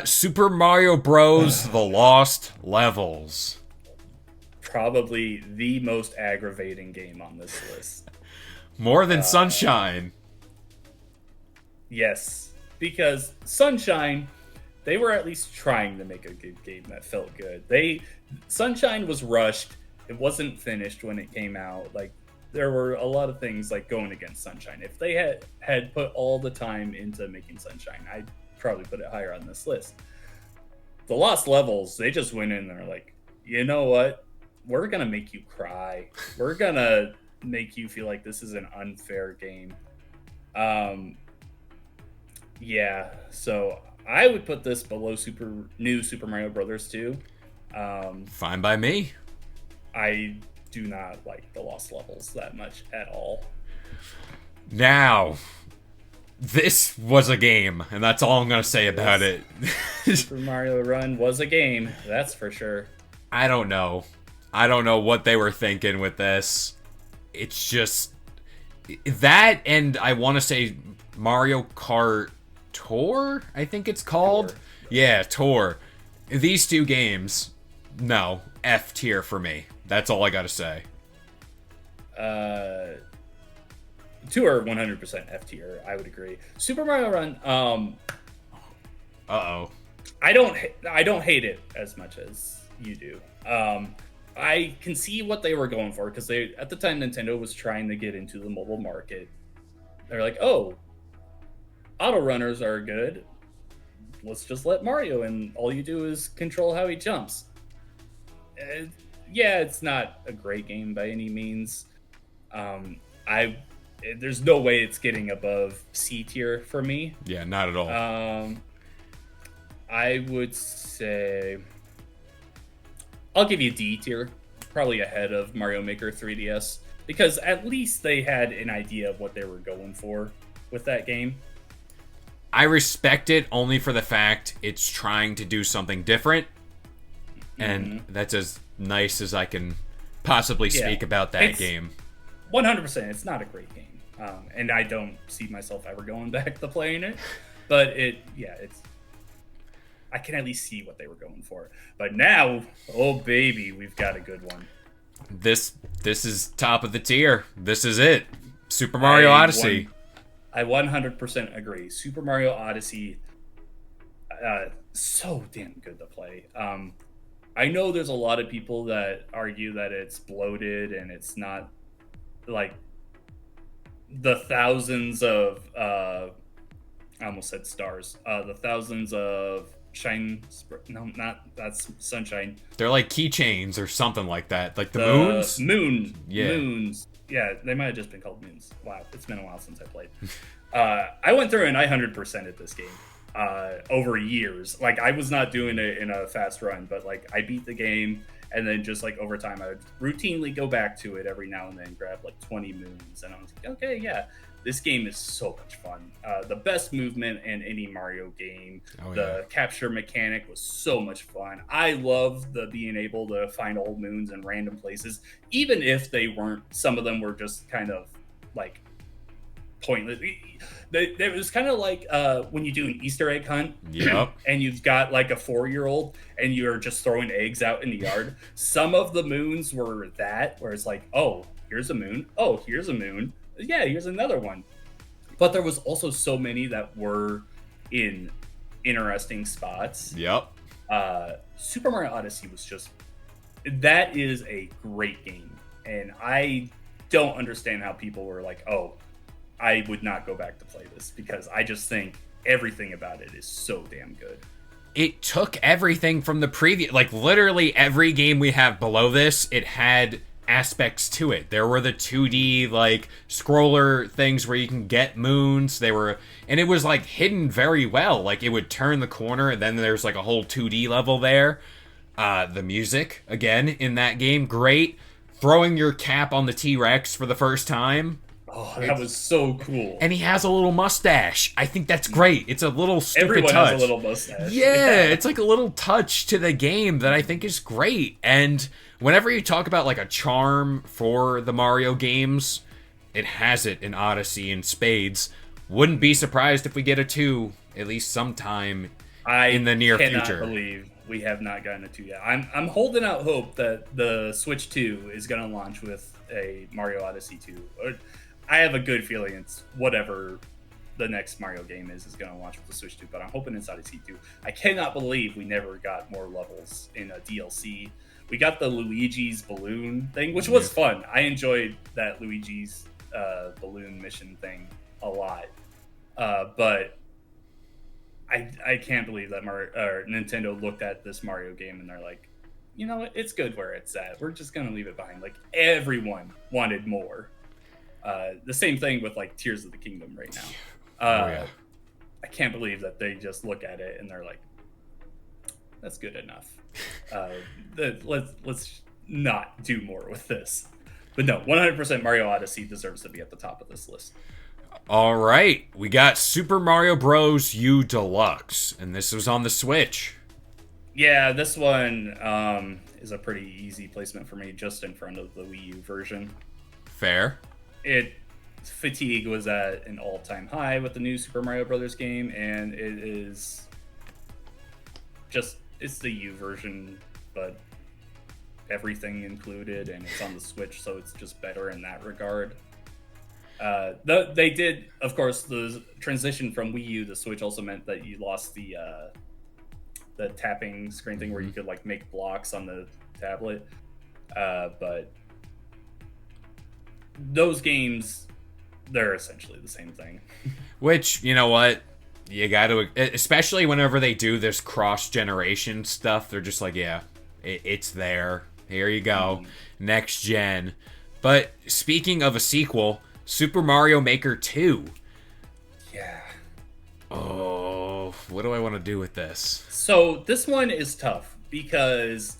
Super Mario Bros. The Lost Levels. Probably the most aggravating game on this list. More than Sunshine. Yes, because Sunshine, they were at least trying to make a good game that felt good. Sunshine was rushed. It wasn't finished when it came out. Like, there were a lot of things like going against Sunshine. If they had put all the time into making Sunshine, I'd probably put it higher on this list. The Lost Levels, they just went in there like, you know what? We're gonna make you cry. We're gonna make you feel like this is an unfair game. Yeah, so I would put this below New Super Mario Brothers 2. Fine by me. I do not like the Lost Levels that much at all. Now, this was a game, and that's all I'm gonna say about it. Super Mario Run was a game, that's for sure. I don't know what they were thinking with this. It's just that, and I want to say Mario Kart Tour, I think it's called. Tour. Yeah, Tour. These two games, no, F tier for me. That's all I gotta say. Tour 100% F tier. I would agree. Super Mario Run. I don't hate it as much as you do. I can see what they were going for because at the time Nintendo was trying to get into the mobile market. They're like, oh, auto runners are good. Let's just let Mario and all you do is control how he jumps. Yeah, it's not a great game by any means. There's no way it's getting above C tier for me. Yeah, not at all. I would say I'll give you D tier, probably ahead of Mario Maker 3DS, because at least they had an idea of what they were going for with that game. I respect it only for the fact it's trying to do something different, and that's as nice as I can possibly speak about that game. 100%, it's not a great game, and I don't see myself ever going back to playing it, but I can at least see what they were going for. But now, oh baby, we've got a good one. This is top of the tier. This is it. Super Mario Odyssey. I 100% agree. Super Mario Odyssey, so damn good to play. I know there's a lot of people that argue that it's bloated and it's not like the thousands of I almost said stars. The thousands of that's Sunshine. They're like keychains or something like that. Like the moons? Moons. Yeah, they might have just been called moons. Wow, it's been a while since I played. I went through and I 100%ed this game over years. Like, I was not doing it in a fast run, but like I beat the game And then just like over time, I would routinely go back to it every now and then, grab like 20 moons. And I was like, okay, yeah, this game is so much fun. The best movement in any Mario game. The capture mechanic was so much fun. I love the being able to find old moons in random places, even if they weren't, some of them were just kind of like pointless. It was kind of like when you do an Easter egg hunt, and you've got like a 4-year-old and you're just throwing eggs out in the yard. Some of the moons were that, where it's like, oh, here's a moon. Oh, here's a moon. Yeah, here's another one. But there was also so many that were in interesting spots. Yep. Super Mario Odyssey was just, that is a great game. And I don't understand how people were like, oh, I would not go back to play this, because I just think everything about it is so damn good. It took everything from the previous, like literally every game we have below this, it had aspects to it. There were the 2D like scroller things where you can get moons. And it was like hidden very well. Like it would turn the corner and then there's like a whole 2D level there. The music again in that game, great. Throwing your cap on the T-Rex for the first time. Oh, that was so cool. And he has a little mustache. I think that's great. It's a little stupid Everyone touch. has a little mustache. Yeah, it's like a little touch to the game that I think is great. And whenever you talk about like a charm for the Mario games, it has it in Odyssey and spades. Wouldn't be surprised if we get a 2 at least sometime in the near future. I cannot believe we have not gotten a 2 yet. I'm holding out hope that the Switch 2 is going to launch with a Mario Odyssey 2. I have a good feeling it's whatever the next Mario game is going to launch with the Switch 2, but I'm hoping it's Odyssey 2. I cannot believe we never got more levels in a DLC. We got the Luigi's balloon thing, which was fun. I enjoyed that Luigi's balloon mission thing a lot. But I can't believe that Nintendo looked at this Mario game and they're like, you know what? It's good where it's at. We're just going to leave it behind. Like, everyone wanted more. The same thing with like Tears of the Kingdom right now. I can't believe that they just look at it and they're like, that's good enough. Let's not do more with this. But no, 100% Mario Odyssey deserves to be at the top of this list. All right, we got Super Mario Bros. U Deluxe, and this was on the Switch. Yeah, this one is a pretty easy placement for me, just in front of the Wii U version. Fair. Fatigue was at an all-time high with the new Super Mario Brothers game, and it is just, it's the U version, but everything included, and it's on the Switch, so it's just better in that regard. They did, of course, the transition from Wii U to Switch also meant that you lost the tapping screen thing where you could like make blocks on the tablet, but those games, they're essentially the same thing. Which, you know what, you gotta, especially whenever they do this cross-generation stuff, they're just like, yeah, it's there, here you go, next gen. But speaking of a sequel, Super Mario Maker 2. Yeah. Oh, what do I want to do with this? So this one is tough because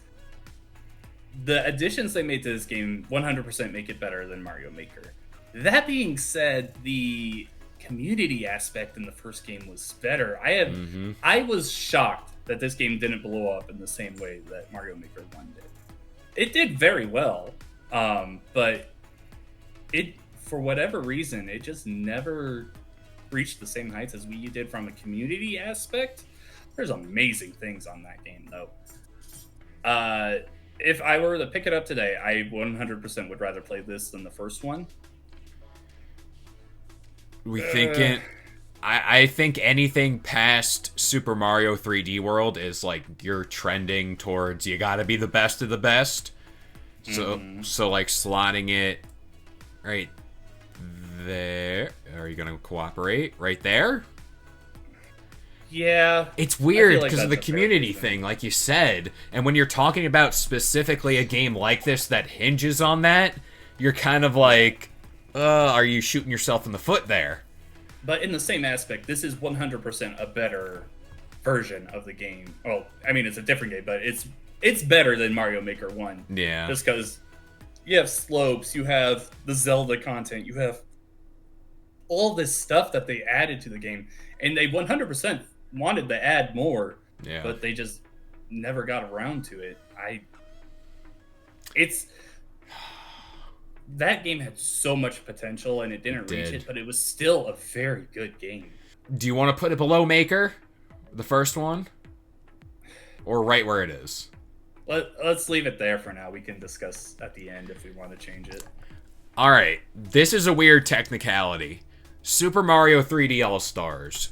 the additions they made to this game 100% make it better than Mario Maker. That being said, the community aspect in the first game was better. I was shocked that this game didn't blow up in the same way that Mario Maker 1 did. It did very well, but it, for whatever reason, it just never reached the same heights as Wii U did from a community aspect. There's amazing things on that game, though. If I were to pick it up today, I 100% would rather play this than the first one. I think anything past Super Mario 3D World is like you're trending towards you gotta be the best of the best. So like slotting it right there. Are you gonna cooperate right there? Yeah. It's weird because of the community thing, like you said. And when you're talking about specifically a game like this that hinges on that, you're kind of like, are you shooting yourself in the foot there? But in the same aspect, this is 100% a better version of the game. Well, I mean, it's a different game, but it's it's better than Mario Maker 1. Yeah. Just because you have slopes, you have the Zelda content, you have all this stuff that they added to the game. And they 100% wanted to add more, but they just never got around to it. That game had so much potential and it didn't reach it, but it was still a very good game. Do you want to put it below Maker, the first one, or right where it is? Let's leave it there for now. We can discuss at the end if we want to change it. All right, this is a weird technicality. Super Mario 3D All-Stars.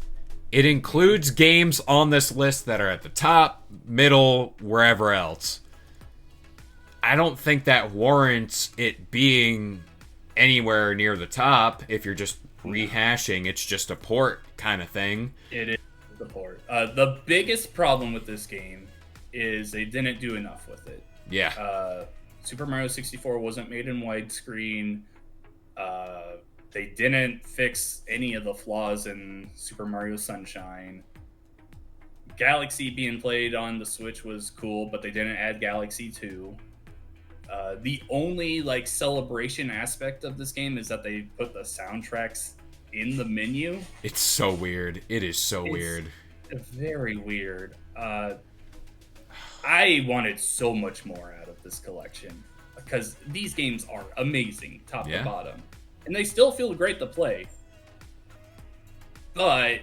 It includes games on this list that are at the top, middle, wherever else. I don't think that warrants it being anywhere near the top if you're just rehashing. It's just a port kind of thing. It is the port. The biggest problem with this game is they didn't do enough with it. Yeah. Super Mario 64 wasn't made in widescreen. They didn't fix any of the flaws in Super Mario Sunshine. Galaxy being played on the Switch was cool, but they didn't add Galaxy 2. The only like celebration aspect of this game is that they put the soundtracks in the menu. It's so weird. It is so weird. Very weird. I wanted so much more out of this collection because these games are amazing, top to bottom, and they still feel great to play. But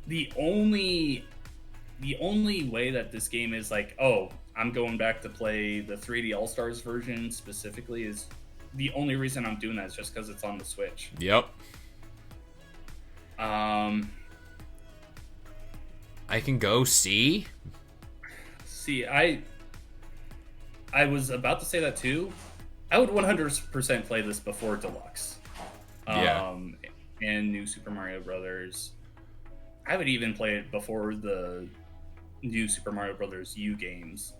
the only way that this game is like, oh, I'm going back to play the 3D All-Stars version specifically is the only reason I'm doing that is just because it's on the Switch. Yep. I can go C. See, I was about to say that too. I would 100% play this before Deluxe. And New Super Mario Brothers. I would even play it before the new Super Mario Brothers U games.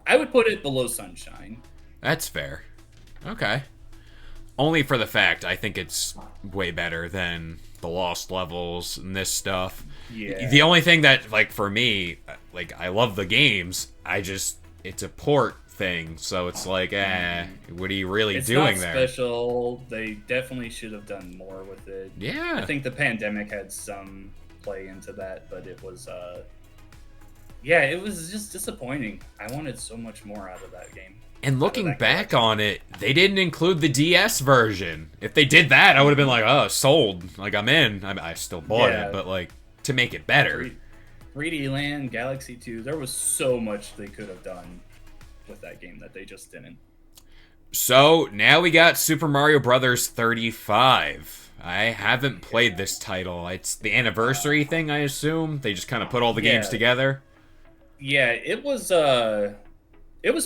I would put it below Sunshine. That's fair. Okay. Only for the fact I think it's way better than the Lost Levels and this stuff. Yeah. The only thing that, like, for me, like, I love the games. It's a port thing, so it's like, what are you really doing there? It's not special. They definitely should have done more with it. Yeah. I think the pandemic had some play into that, but it was, it was just disappointing. I wanted so much more out of that game. And looking back on it, they didn't include the DS version. If they did that, I would have been like, oh, sold. Like, I'm in. I still bought it, but, like, to make it better. 3D Land, Galaxy 2, there was so much they could have done with that game that they just didn't. So, now we got Super Mario Brothers 35. I haven't played this title. It's the anniversary thing, I assume? They just kind of put all the games together? Yeah, it was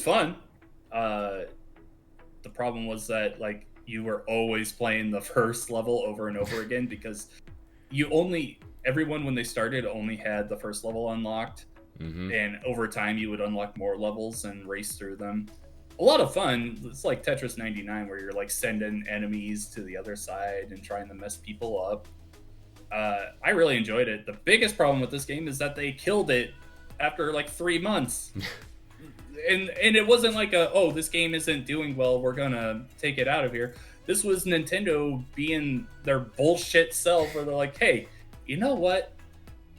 fun. The problem was that, like, you were always playing the first level over and over again because everyone when they started only had the first level unlocked, and over time you would unlock more levels and race through them. A lot of fun. It's like Tetris 99 where you're like sending enemies to the other side and trying to mess people up. I really enjoyed it. The biggest problem with this game is that they killed it after like 3 months. And it wasn't like this game isn't doing well, we're gonna take it out of here. This was Nintendo being their bullshit self where they're like, hey, you know what?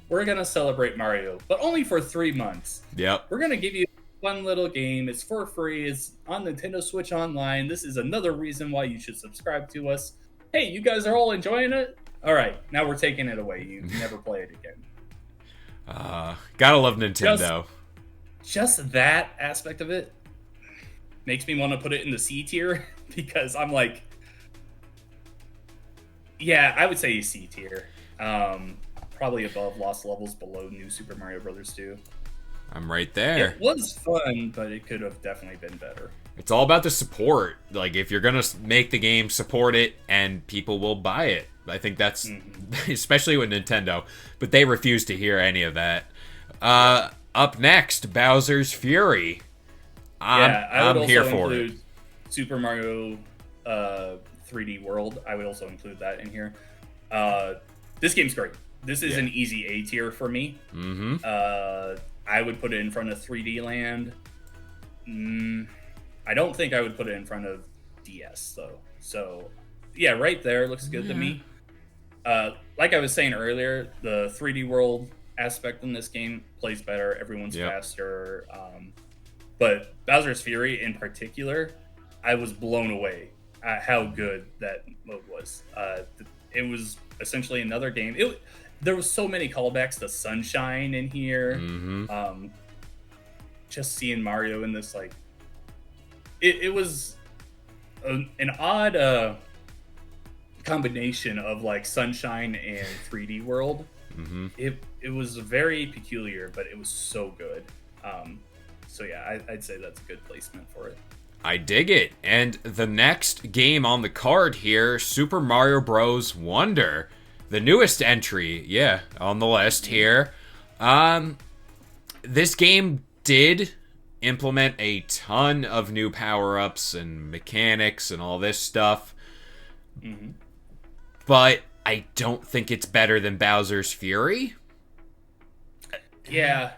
We're gonna celebrate Mario, but only for 3 months. Yep. We're gonna give you a fun little game. It's for free. It's on Nintendo Switch Online. This is another reason why you should subscribe to us. Hey, you guys are all enjoying it? All right, now we're taking it away. You never play it again. Gotta love Nintendo. Just that aspect of it makes me want to put it in the C tier because I'm like, yeah, I would say C tier. Probably above Lost Levels, below New Super Mario Brothers 2. I'm right there. It was fun, but it could have definitely been better. It's all about the support. Like, if you're gonna make the game, support it, and people will buy it. I think that's, especially with Nintendo, but they refuse to hear any of that. Up next, Bowser's Fury. I'm here for it. Super Mario 3D World. I would also include that in here. This game's great. This is an easy A tier for me. I would put it in front of 3D Land. I don't think I would put it in front of DS though. So yeah, right there looks good to me. Like I was saying earlier, the 3D world aspect in this game plays better. Everyone's faster. But Bowser's Fury in particular, I was blown away at how good that mode was. It was essentially another game. There was so many callbacks to Sunshine in here. Just seeing Mario in this, like, it was an odd combination of like Sunshine and 3D world. It was very peculiar, but it was so good. So yeah, I'd say that's a good placement for it. I dig it. And the next game on the card here, Super Mario Bros. Wonder, the newest entry, on the list here. This game did implement a ton of new power-ups and mechanics and all this stuff. But I don't think it's better than Bowser's Fury. Yeah,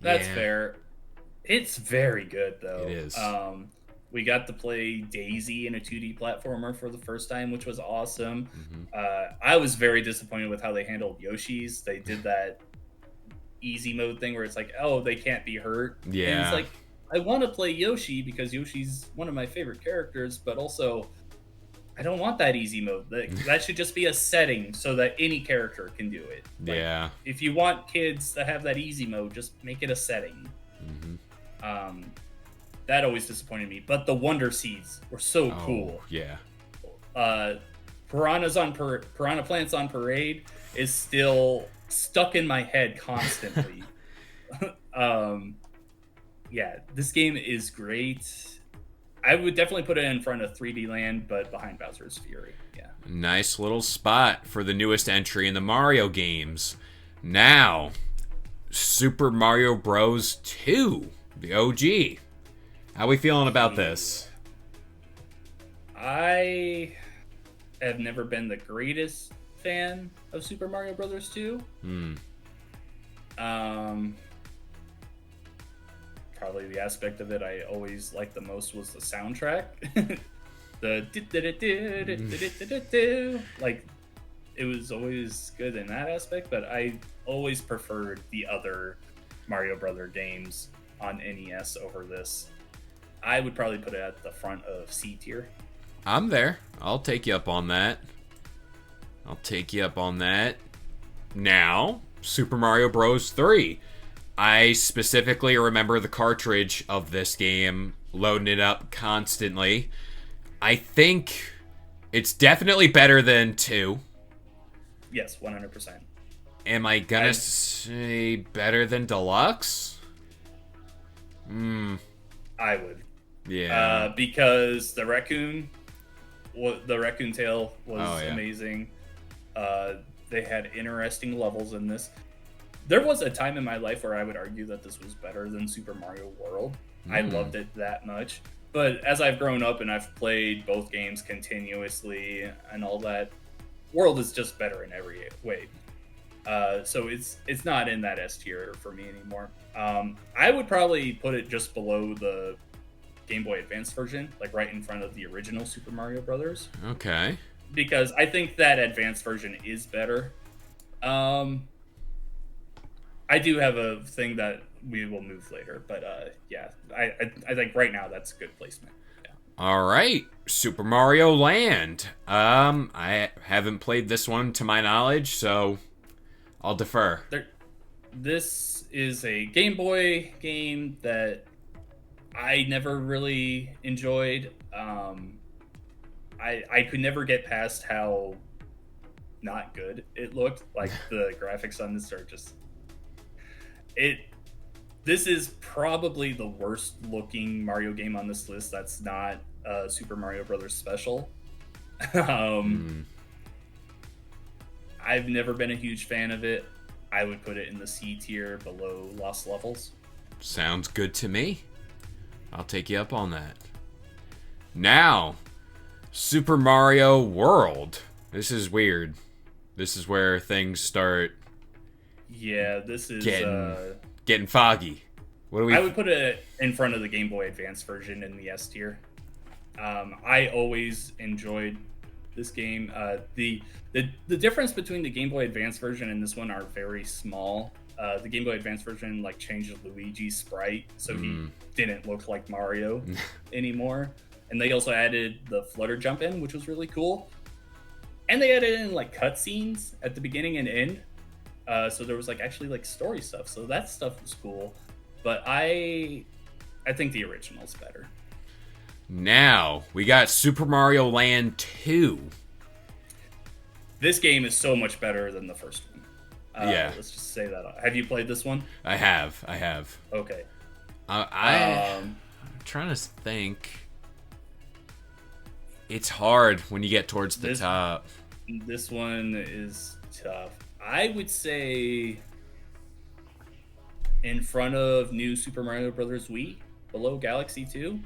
that's fair. It's very good, though. It is. We got to play Daisy in a 2D platformer for the first time, which was awesome. I was very disappointed with how they handled Yoshi's. They did that easy mode thing where it's like, oh, they can't be hurt. Yeah. And it's like, I want to play Yoshi because Yoshi's one of my favorite characters, but also I don't want that easy mode. That should just be a setting so that any character can do it. Like, if you want kids to have that easy mode, just make it a setting. That always disappointed me. But the Wonder Seeds were so cool. Yeah. Piranha Plants on Parade is still stuck in my head constantly. Yeah, this game is great. I would definitely put it in front of 3D Land, but behind Bowser's Fury. Yeah. Nice little spot for the newest entry in the Mario games. Now, Super Mario Bros. 2, the OG. How we feeling about this? I have never been the greatest fan of Super Mario Bros. 2. Probably the aspect of it I always liked the most was the soundtrack. The like, it was always good in that aspect, but I always preferred the other Mario Brother games on NES over this. I would probably put it at the front of C tier. I'm there. I'll take you up on that. Now, Super Mario Bros. 3. I specifically remember the cartridge of this game, loading it up constantly. I think it's definitely better than 2. Yes, 100%. Am I gonna say better than Deluxe? I would. Yeah. Because the raccoon tail was amazing. They had interesting levels in this. There was a time in my life where I would argue that this was better than Super Mario World. I loved it that much. But as I've grown up and I've played both games continuously and all that, World is just better in every way. So it's not in that S tier for me anymore. I would probably put it just below the Game Boy Advance version, like right in front of the original Super Mario Brothers. Okay. Because I think that advanced version is better. I do have a thing that we will move later, but I think right now that's a good placement. Yeah. All right, Super Mario Land. I haven't played this one to my knowledge, so I'll defer. This is a Game Boy game that I never really enjoyed. I could never get past how not good it looked. Like, the graphics on this are just... This is probably the worst looking Mario game on this list that's not Super Mario Brothers Special. I've never been a huge fan of it. I would put it in the C tier below Lost Levels. Sounds good to me. I'll take you up on that. Now, Super Mario World. This is weird. This is where things start this is getting foggy. What do we? I would put it in front of the Game Boy Advance version in the S tier. I always enjoyed this game. The difference between the Game Boy Advance version and this one are very small. The Game Boy Advance version like changed Luigi's sprite, so he didn't look like Mario anymore. And they also added the flutter jump in, which was really cool. And they added in like cutscenes at the beginning and end. So there was like actually like story stuff. So that stuff was cool. But I think the original's better. Now we got Super Mario Land 2. This game is so much better than the first one. Yeah. Let's just say that. Have you played this one? I have. Okay. I'm trying to think. It's hard when you get towards the top. This one is tough. I would say in front of New Super Mario Bros. Wii, below Galaxy 2.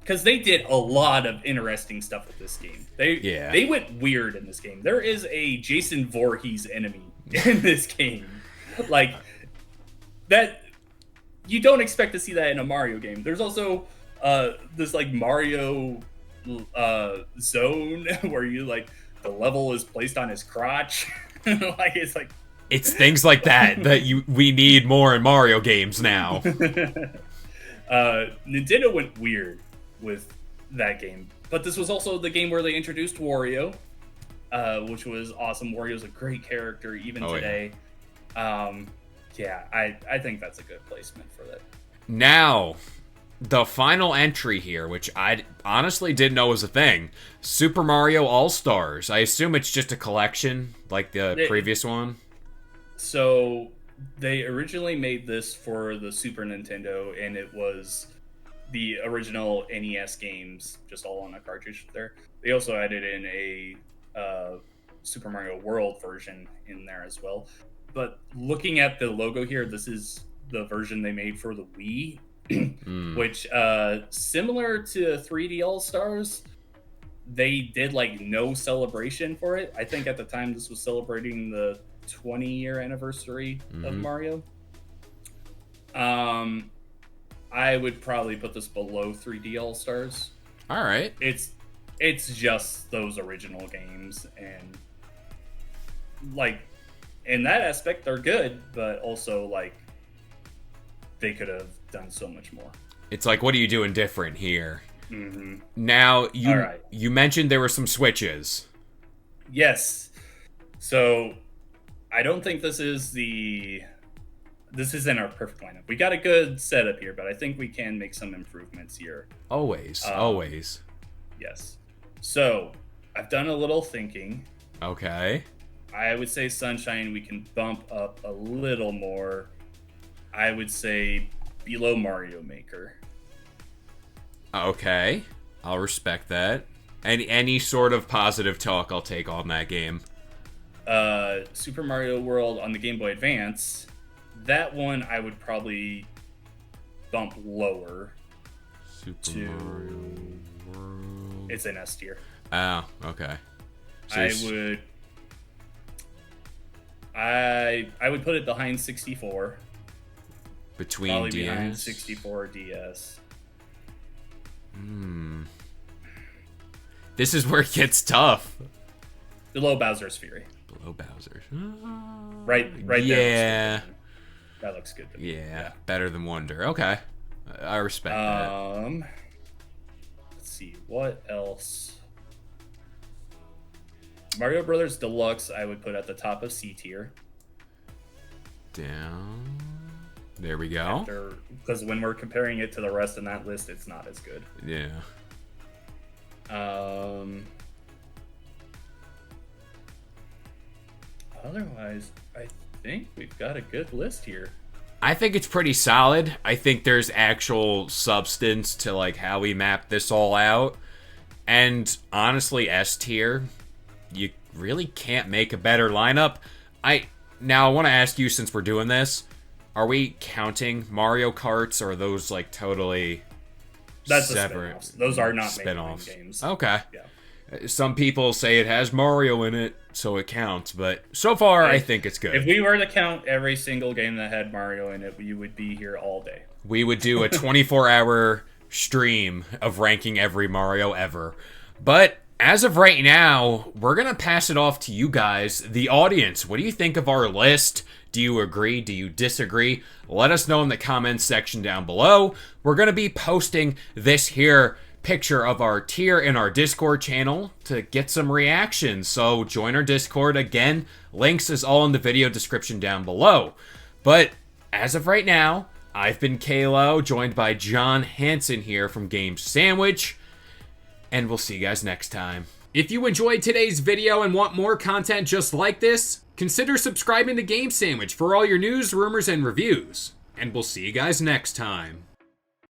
Because they did a lot of interesting stuff with this game. They went weird in this game. There is a Jason Voorhees enemy in this game. Like, that, you don't expect to see that in a Mario game. There's also this, like, Mario zone where you, like, the level is placed on his crotch. Like, it's like... It's things like that we need more in Mario games now. Nintendo went weird with that game, but this was also the game where they introduced Wario, which was awesome. Wario's a great character even today. Yeah, I think that's a good placement for that. Now, the final entry here, which I honestly didn't know was a thing, Super Mario All-Stars. I assume it's just a collection like the previous one. So they originally made this for the Super Nintendo, and it was the original NES games, just all on a cartridge there. They also added in a Super Mario World version in there as well. But looking at the logo here, this is the version they made for the Wii, which, similar to 3D All-Stars, they did like no celebration for it. I think at the time this was celebrating the 20-year anniversary of Mario. I would probably put this below 3D All-Stars. All right. It's just those original games, and like in that aspect they're good, but also like they could have done so much more. It's like, what are you doing different here? Now you mentioned there were some switches. Yes. So I don't think this isn't our perfect lineup. We got a good setup here, but I think we can make some improvements here. Always. Yes. So I've done a little thinking. Okay. I would say Sunshine we can bump up a little more. I would say below Mario Maker. Okay. I'll respect that. Any sort of positive talk I'll take on that game. Super Mario World on the Game Boy Advance, that one I would probably bump lower. Mario World. It's an S tier. Oh, okay. So I would put it behind 64. Between probably DS? Behind 64 DS. This is where it gets tough. Below Bowser's Fury. Below Bowser's. Right yeah. there. That looks good. Yeah, better than Wonder. Okay. I respect that. Let's see, what else? Mario Brothers Deluxe I would put at the top of C tier. Down. There we go. Because when we're comparing it to the rest in that list, it's not as good. Yeah. Otherwise, I think we've got a good list here. I think it's pretty solid. I think there's actual substance to like how we map this all out. And honestly, S tier, you really can't make a better lineup. Now I want to ask you, since we're doing this, are we counting Mario Karts, or are those like totally separate? Those are not spin-offs. mainline games. Okay. Yeah. Some people say it has Mario in it. so it counts. But so far, I think it's good. If we were to count every single game that had Mario in it, you would be here all day. We would do a 24-hour stream of ranking every Mario ever. But as of right now, we're going to pass it off to you guys, the audience. What do you think of our list? Do you agree? Do you disagree? Let us know in the comments section down below. We're going to be posting this here picture of our tier in our Discord channel to get some reactions. So join our Discord. Again, links is all in the video description down below. But as of right now, I've been Kalo, joined by John Hansen here from Game Sandwich, and we'll see you guys next time. If you enjoyed today's video and want more content just like this, consider subscribing to Game Sandwich for all your news, rumors, and reviews. And we'll see you guys next time.